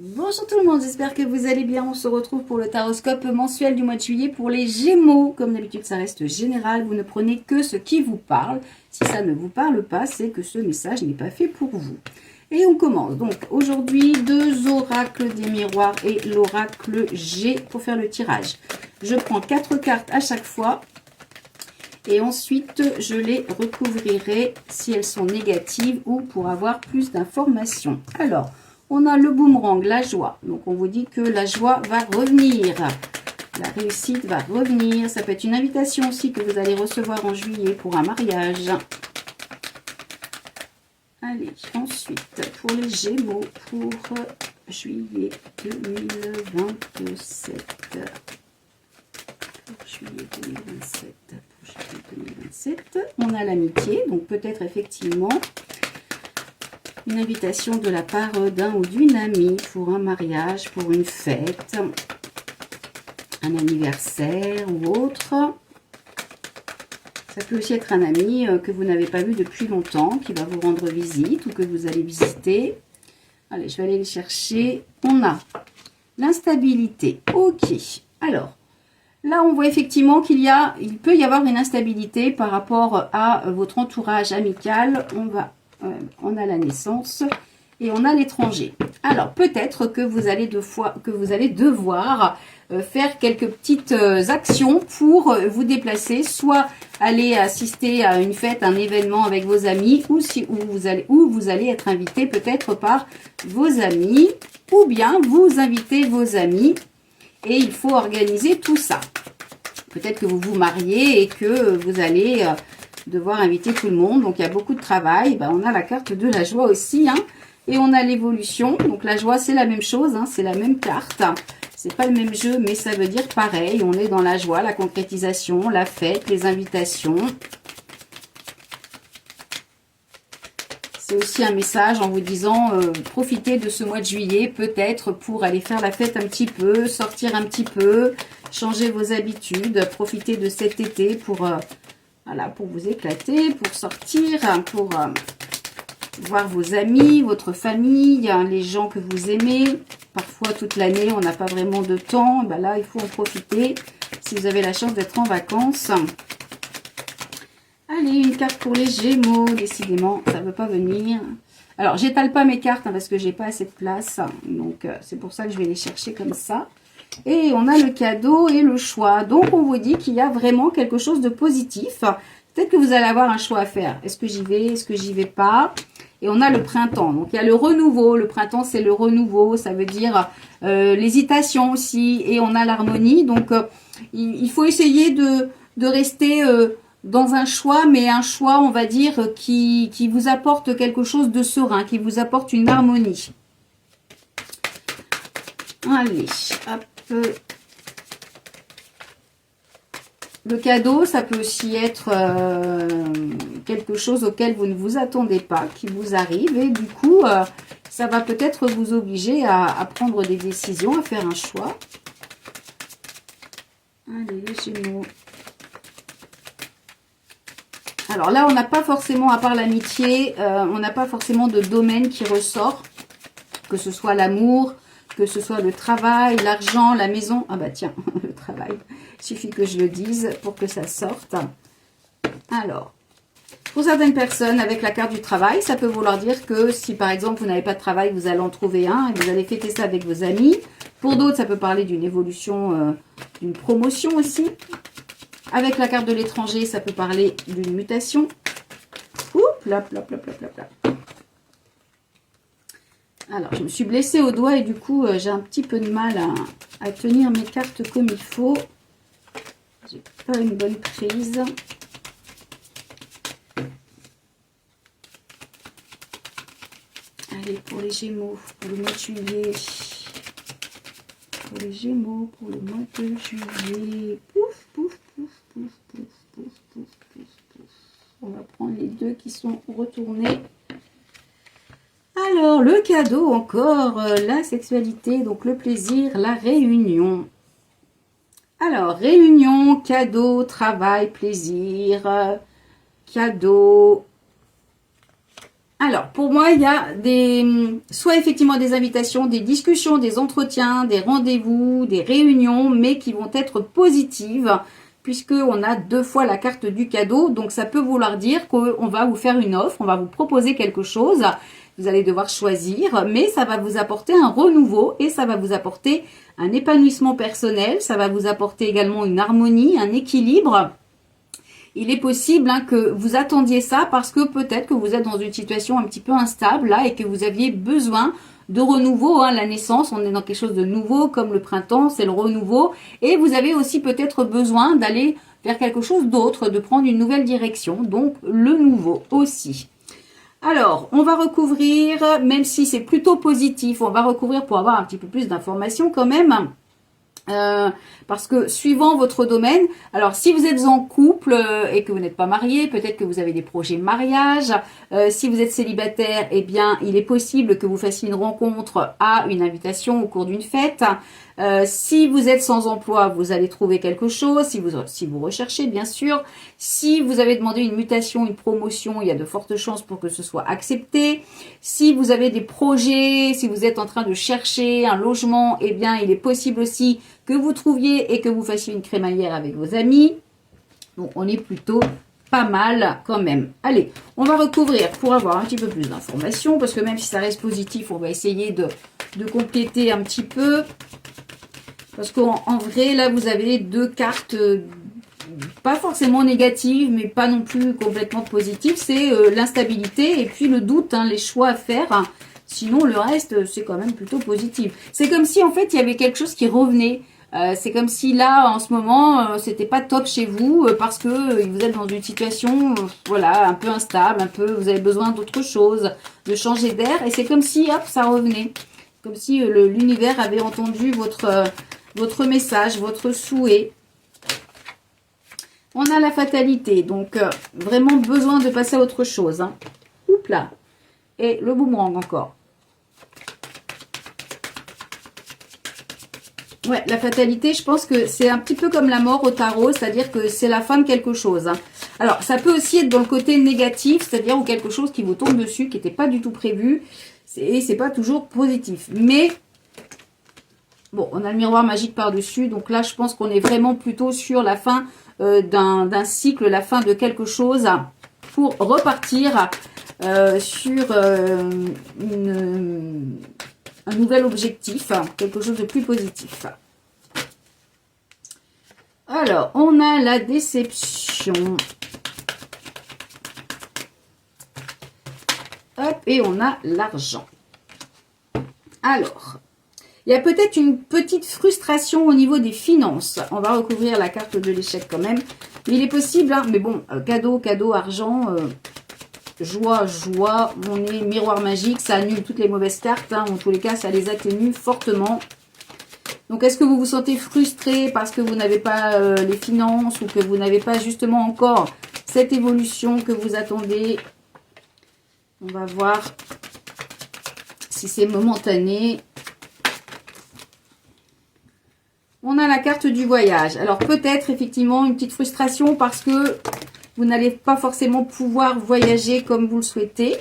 Bonjour tout le monde, j'espère que vous allez bien. On se retrouve pour le taroscope mensuel du mois de juillet pour les Gémeaux. Comme d'habitude, ça reste général, vous ne prenez que ce qui vous parle. Si ça ne vous parle pas, c'est que ce message n'est pas fait pour vous. Et on commence. Donc aujourd'hui, deux oracles des miroirs et l'oracle G pour faire le tirage. Je prends 4 cartes à chaque fois. Et ensuite, je les recouvrirai si elles sont négatives ou pour avoir plus d'informations. Alors, on a le boomerang, la joie. Donc, on vous dit que la joie va revenir. La réussite va revenir. Ça peut être une invitation aussi que vous allez recevoir en juillet pour un mariage. Allez, ensuite, pour les Gémeaux, pour juillet 2027. Pour juillet 2027. Pour juillet 2027. On a l'amitié, donc peut-être effectivement une invitation de la part d'un ou d'une amie pour un mariage, pour une fête, un anniversaire ou autre. Ça peut aussi être un ami que vous n'avez pas vu depuis longtemps, qui va vous rendre visite ou que vous allez visiter. Allez, je vais aller les chercher. On a l'instabilité. Ok. Alors, là, on voit effectivement il peut y avoir une instabilité par rapport à votre entourage amical. On a la naissance et on a l'étranger. Alors, peut-être que vous allez devoir faire quelques petites actions pour vous déplacer, soit aller assister à une fête, un événement avec vos amis, ou vous allez être invité peut-être par vos amis, ou bien vous invitez vos amis, et il faut organiser tout ça. Peut-être que vous vous mariez et que vous allez devoir inviter tout le monde. Donc, il y a beaucoup de travail. Ben, on a la carte de la joie aussi. Hein, et on a l'évolution. Donc, la joie, c'est la même chose. Hein, c'est la même carte. C'est pas le même jeu, mais ça veut dire pareil. On est dans la joie, la concrétisation, la fête, les invitations. C'est aussi un message en vous disant profitez de ce mois de juillet peut-être pour aller faire la fête un petit peu, sortir un petit peu, changer vos habitudes, profitez de cet été pour, voilà, pour vous éclater, pour sortir, pour voir vos amis, votre famille, les gens que vous aimez. Parfois toute l'année on n'a pas vraiment de temps, ben là il faut en profiter si vous avez la chance d'être en vacances. Allez, une carte pour les Gémeaux. Décidément, ça ne veut pas venir. Alors, j'étale pas mes cartes hein, parce que j'ai pas assez de place. Donc, c'est pour ça que je vais les chercher comme ça. Et on a le cadeau et le choix. Donc, on vous dit qu'il y a vraiment quelque chose de positif. Peut-être que vous allez avoir un choix à faire. Est-ce que j'y vais? Est-ce que j'y vais pas? Et on a le printemps. Donc, il y a le renouveau. Le printemps, c'est le renouveau. Ça veut dire l'hésitation aussi. Et on a l'harmonie. Donc, il faut essayer de rester... dans un choix, mais un choix, on va dire, qui vous apporte quelque chose de serein, qui vous apporte une harmonie. Allez, hop. Le cadeau, ça peut aussi être quelque chose auquel vous ne vous attendez pas, qui vous arrive, et du coup, ça va peut-être vous obliger à prendre des décisions, à faire un choix. Allez, les Gémeaux. Alors là, on n'a pas forcément, à part l'amitié, on n'a pas forcément de domaine qui ressort. Que ce soit l'amour, que ce soit le travail, l'argent, la maison. Ah bah tiens, le travail. Il suffit que je le dise pour que ça sorte. Alors, pour certaines personnes, avec la carte du travail, ça peut vouloir dire que si par exemple vous n'avez pas de travail, vous allez en trouver un et vous allez fêter ça avec vos amis. Pour d'autres, ça peut parler d'une évolution, d'une promotion aussi. Avec la carte de l'étranger, ça peut parler d'une mutation. Oups, là, là, là, là, là, là. Alors, je me suis blessée au doigt et du coup, j'ai un petit peu de mal à tenir mes cartes comme il faut. J'ai pas une bonne prise. Allez, pour les Gémeaux, pour le mois de juillet. Pour les Gémeaux, pour le mois de juillet. Pouf, pouf, pouf, pouf, pouf, pouf, pouf, pouf, pouf. On va prendre les deux qui sont retournés. Alors, le cadeau encore, la sexualité, donc le plaisir, la réunion. Alors, réunion, cadeau, travail, plaisir, cadeau, Alors, pour moi, il y a soit effectivement des invitations, des discussions, des entretiens, des rendez-vous, des réunions, mais qui vont être positives, puisqu'on a 2 fois la carte du cadeau. Donc, ça peut vouloir dire qu'on va vous faire une offre, on va vous proposer quelque chose. Vous allez devoir choisir, mais ça va vous apporter un renouveau et ça va vous apporter un épanouissement personnel. Ça va vous apporter également une harmonie, un équilibre. Il est possible que vous attendiez ça parce que peut-être que vous êtes dans une situation un petit peu instable là et que vous aviez besoin de renouveau. La naissance, on est dans quelque chose de nouveau comme le printemps, c'est le renouveau. Et vous avez aussi peut-être besoin d'aller vers quelque chose d'autre, de prendre une nouvelle direction. Donc le nouveau aussi. Alors, on va recouvrir, même si c'est plutôt positif, on va recouvrir pour avoir un petit peu plus d'informations quand même. Parce que suivant votre domaine, alors si vous êtes en couple et que vous n'êtes pas marié, peut-être que vous avez des projets mariage. Si vous êtes célibataire, eh bien il est possible que vous fassiez une rencontre à une invitation au cours d'une fête. Si vous êtes sans emploi, vous allez trouver quelque chose, si vous recherchez bien sûr. Si vous avez demandé une mutation, une promotion, il y a de fortes chances pour que ce soit accepté. Si vous avez des projets, si vous êtes en train de chercher un logement, eh bien il est possible aussi que vous trouviez et que vous fassiez une crémaillère avec vos amis. Donc on est plutôt pas mal quand même. Allez, on va recouvrir pour avoir un petit peu plus d'informations, parce que même si ça reste positif, on va essayer de compléter un petit peu. Parce qu'en vrai, là, vous avez 2 cartes pas forcément négatives, mais pas non plus complètement positives. C'est l'instabilité et puis le doute, les choix à faire. Sinon, le reste, c'est quand même plutôt positif. C'est comme si, en fait, il y avait quelque chose qui revenait. C'est comme si là, en ce moment, c'était pas top chez vous parce que vous êtes dans une situation, voilà, un peu instable, vous avez besoin d'autre chose, de changer d'air. Et c'est comme si, hop, ça revenait. Comme si l'univers avait entendu votre message, votre souhait. On a la fatalité, donc vraiment besoin de passer à autre chose. Oups là. Et le boomerang encore. Ouais, la fatalité, je pense que c'est un petit peu comme la mort au tarot, c'est-à-dire que c'est la fin de quelque chose. Alors, ça peut aussi être dans le côté négatif, c'est-à-dire ou quelque chose qui vous tombe dessus, qui n'était pas du tout prévu, et c'est pas toujours positif. Mais bon, on a le miroir magique par-dessus, donc là, je pense qu'on est vraiment plutôt sur la fin d'un cycle, la fin de quelque chose pour repartir sur un nouvel objectif, quelque chose de plus positif. Alors, on a la déception. Hop, et on a l'argent. Alors, il y a peut-être une petite frustration au niveau des finances. On va recouvrir la carte de l'échec quand même. Il est possible, mais bon, cadeau, argent, joie, monnaie, miroir magique, ça annule toutes les mauvaises cartes. En tous les cas, ça les atténue fortement. Donc, est-ce que vous vous sentez frustré parce que vous n'avez pas les finances ou que vous n'avez pas justement encore cette évolution que vous attendez? On va voir si c'est momentané. On a la carte du voyage. Alors, peut-être effectivement une petite frustration parce que vous n'allez pas forcément pouvoir voyager comme vous le souhaitez.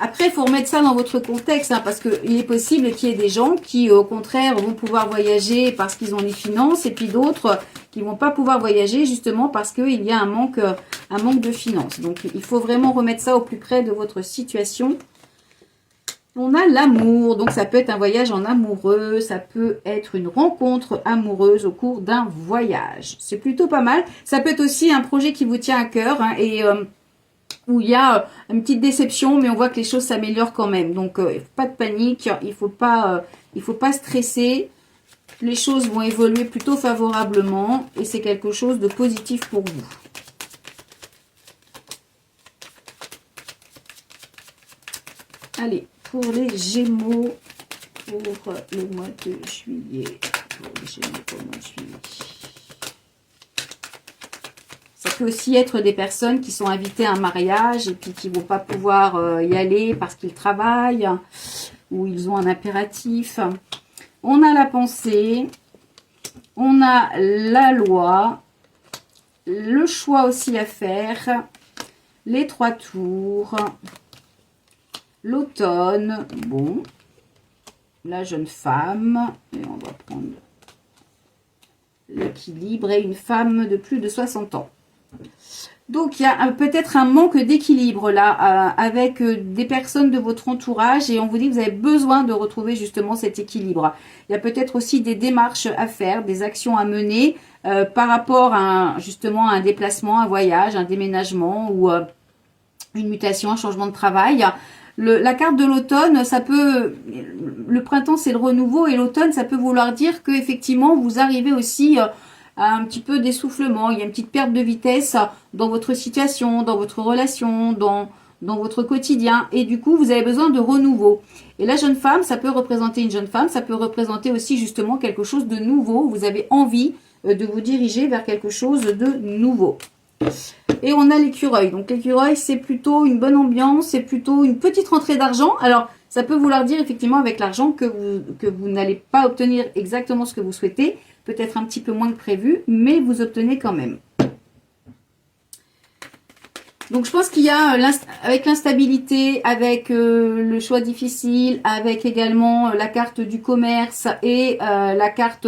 Après, il faut remettre ça dans votre contexte, parce qu'il est possible qu'il y ait des gens qui, au contraire, vont pouvoir voyager parce qu'ils ont les finances, et puis d'autres qui ne vont pas pouvoir voyager justement parce qu'il y a un manque de finances. Donc, il faut vraiment remettre ça au plus près de votre situation. On a l'amour, donc ça peut être un voyage en amoureux, ça peut être une rencontre amoureuse au cours d'un voyage. C'est plutôt pas mal. Ça peut être aussi un projet qui vous tient à cœur, et où il y a une petite déception, mais on voit que les choses s'améliorent quand même. Donc, pas de panique, il faut pas stresser. Les choses vont évoluer plutôt favorablement et c'est quelque chose de positif pour vous. Allez, pour les Gémeaux, pour le mois de juillet. Pour les Gémeaux, pour le mois de juillet. Ça peut aussi être des personnes qui sont invitées à un mariage et puis qui ne vont pas pouvoir y aller parce qu'ils travaillent ou ils ont un impératif. On a la pensée, on a la loi, le choix aussi à faire les 3 tours, l'automne, bon, la jeune femme, et on va prendre l'équilibre et une femme de plus de 60 ans. Donc, il y a peut-être un manque d'équilibre là avec des personnes de votre entourage et on vous dit que vous avez besoin de retrouver justement cet équilibre. Il y a peut-être aussi des démarches à faire, des actions à mener par rapport à justement à un déplacement, un voyage, un déménagement ou une mutation, un changement de travail. La carte de l'automne, ça peut, le printemps c'est le renouveau et l'automne ça peut vouloir dire que effectivement vous arrivez aussi à un petit peu d'essoufflement, il y a une petite perte de vitesse dans votre situation, dans votre relation, dans votre quotidien et du coup vous avez besoin de renouveau. Et la jeune femme, ça peut représenter une jeune femme, ça peut représenter aussi justement quelque chose de nouveau, vous avez envie de vous diriger vers quelque chose de nouveau. Et on a l'écureuil. Donc l'écureuil, c'est plutôt une bonne ambiance, c'est plutôt une petite rentrée d'argent. Alors, ça peut vouloir dire effectivement avec l'argent que vous n'allez pas obtenir exactement ce que vous souhaitez, peut-être un petit peu moins que prévu, mais vous obtenez quand même. Donc je pense qu'il y a, avec l'instabilité, avec le choix difficile, avec également la carte du commerce et la carte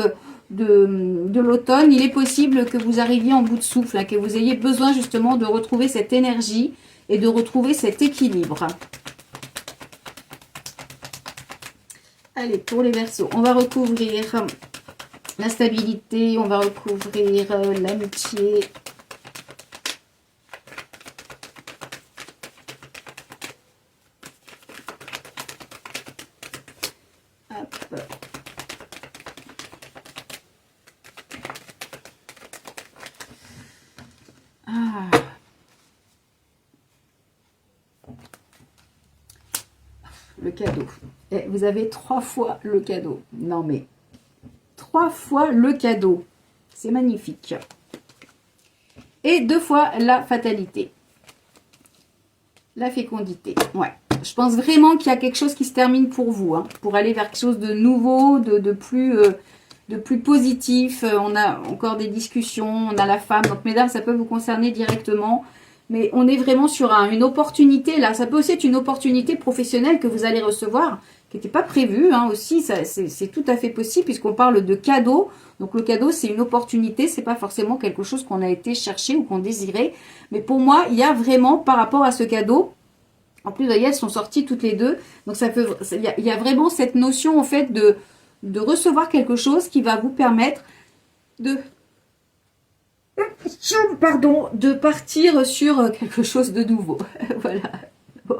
de l'automne, il est possible que vous arriviez en bout de souffle, hein, que vous ayez besoin justement de retrouver cette énergie et de retrouver cet équilibre. Allez, pour les Verseaux, on va recouvrir la stabilité, on va recouvrir l'amitié. Hop. Le cadeau. Et vous avez 3 fois le cadeau. Non mais, 3 fois le cadeau. C'est magnifique. Et 2 fois la fatalité. La fécondité. Ouais. Je pense vraiment qu'il y a quelque chose qui se termine pour vous. Hein, pour aller vers quelque chose de nouveau, de plus positif. On a encore des discussions. On a la femme. Donc mesdames, ça peut vous concerner directement. Mais on est vraiment sur une opportunité, là. Ça peut aussi être une opportunité professionnelle que vous allez recevoir, qui n'était pas prévue, hein, aussi. C'est tout à fait possible, puisqu'on parle de cadeau. Donc, le cadeau, c'est une opportunité. C'est pas forcément quelque chose qu'on a été chercher ou qu'on désirait. Mais pour moi, il y a vraiment, par rapport à ce cadeau, en plus, vous voyez, elles sont sorties toutes les deux. Donc, il y a vraiment cette notion, en fait, de recevoir quelque chose qui va vous permettre de partir sur quelque chose de nouveau. Voilà. Bon.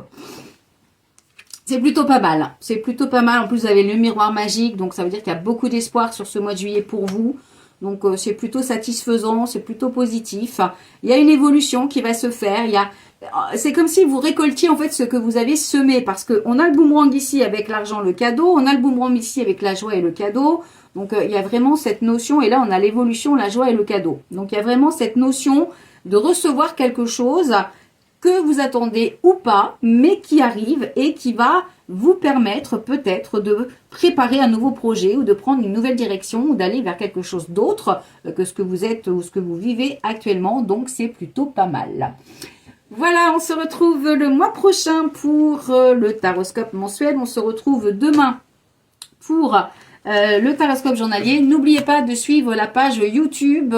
C'est plutôt pas mal. Hein. C'est plutôt pas mal. En plus, vous avez le miroir magique. Donc, ça veut dire qu'il y a beaucoup d'espoir sur ce mois de juillet pour vous. Donc, c'est plutôt satisfaisant. C'est plutôt positif. Il y a une évolution qui va se faire. C'est comme si vous récoltiez en fait ce que vous avez semé. Parce qu'on a le boomerang ici avec l'argent, le cadeau. On a le boomerang ici avec la joie et le cadeau. Donc, il y a vraiment cette notion, et là, on a l'évolution, la joie et le cadeau. Donc, il y a vraiment cette notion de recevoir quelque chose que vous attendez ou pas, mais qui arrive et qui va vous permettre peut-être de préparer un nouveau projet ou de prendre une nouvelle direction ou d'aller vers quelque chose d'autre que ce que vous êtes ou ce que vous vivez actuellement. Donc, c'est plutôt pas mal. Voilà, on se retrouve le mois prochain pour le taroscope mensuel. On se retrouve demain pour le taroscope journalier. N'oubliez pas de suivre la page YouTube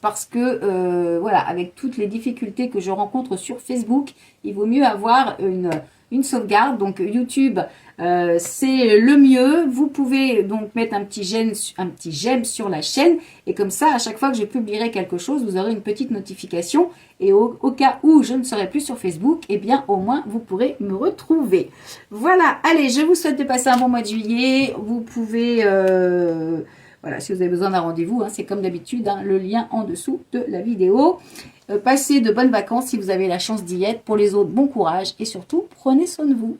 parce que voilà, avec toutes les difficultés que je rencontre sur Facebook, il vaut mieux avoir une sauvegarde. Donc YouTube, c'est le mieux. Vous pouvez donc mettre un petit j'aime sur la chaîne et comme ça, à chaque fois que je publierai quelque chose, vous aurez une petite notification et au cas où je ne serai plus sur Facebook, eh bien au moins vous pourrez me retrouver. Voilà, allez, je vous souhaite de passer un bon mois de juillet. Vous pouvez, voilà, si vous avez besoin d'un rendez-vous, hein, c'est comme d'habitude, hein, le lien en dessous de la vidéo. Passez de bonnes vacances si vous avez la chance d'y être. Pour les autres, bon courage et surtout, prenez soin de vous.